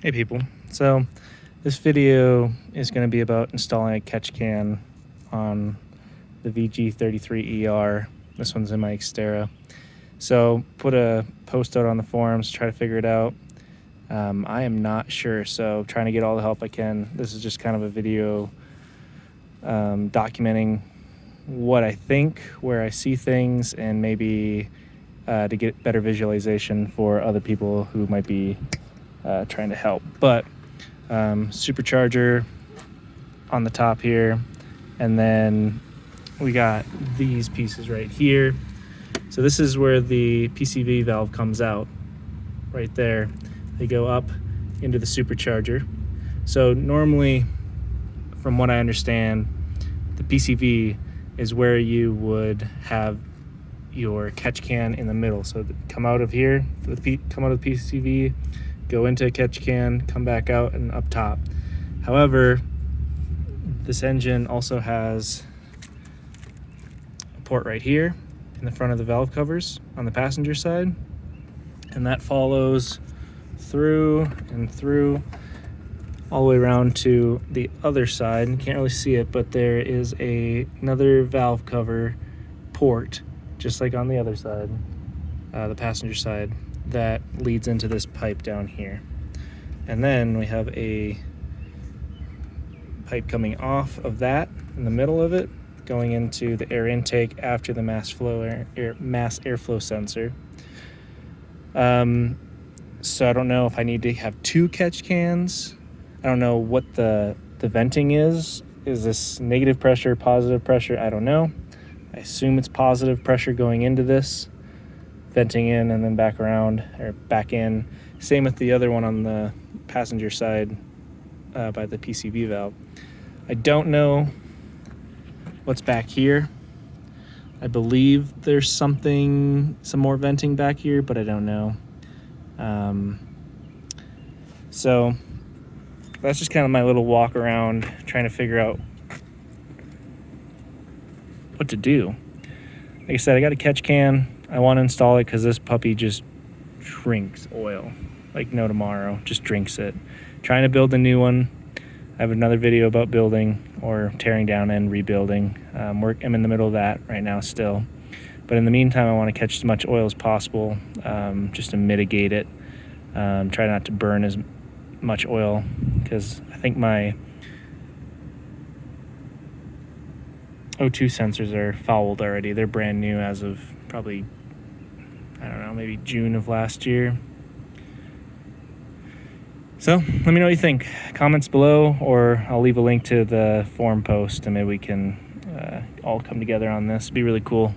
Hey people, so this video is going to be about installing a catch can on the VG33ER. This one's in my Xterra. So put a post out on the forums, try to figure it out. I am not sure, so trying to get all the help I can. This is just kind of a video documenting what I think, where I see things, and maybe to get better visualization for other people who might be trying to help. But supercharger on the top here, and then we got these pieces right here. So this is where the PCV valve comes out right there. They go up into the supercharger. So normally, from what I understand, the PCV is where you would have your catch can in the middle. So come out of here, come out of the PCV, go into a catch can, come back out and up top. However, this engine also has a port right here in the front of the valve covers on the passenger side, and that follows through and through all the way around to the other side. You can't really see it, but there is another valve cover port just like on the other side, the passenger side, that leads into this pipe down here. And then we have a pipe coming off of that in the middle of it, going into the air intake after the mass airflow sensor. So I don't know if I need to have two catch cans. I don't know what the venting is. Is this negative pressure, positive pressure? I don't know. I assume it's positive pressure going into this, venting in and then back around, or back in. Same with the other one on the passenger side by the PCV valve. I don't know what's back here. I believe there's some more venting back here, but I don't know. So that's just kind of my little walk around trying to figure out what to do. Like I said, I got a catch can. I want to install it because this puppy just drinks oil like no tomorrow. Just drinks it. Trying to build a new one. I have another video about building or tearing down and rebuilding. I'm in the middle of that right now still. But in the meantime, I want to catch as much oil as possible just to mitigate it. Try not to burn as much oil, because I think my O2 sensors are fouled already. They're brand new as of probably, I don't know, maybe June of last year. So let me know what you think. Comments below, or I'll leave a link to the forum post and maybe we can all come together on this. It'd be really cool.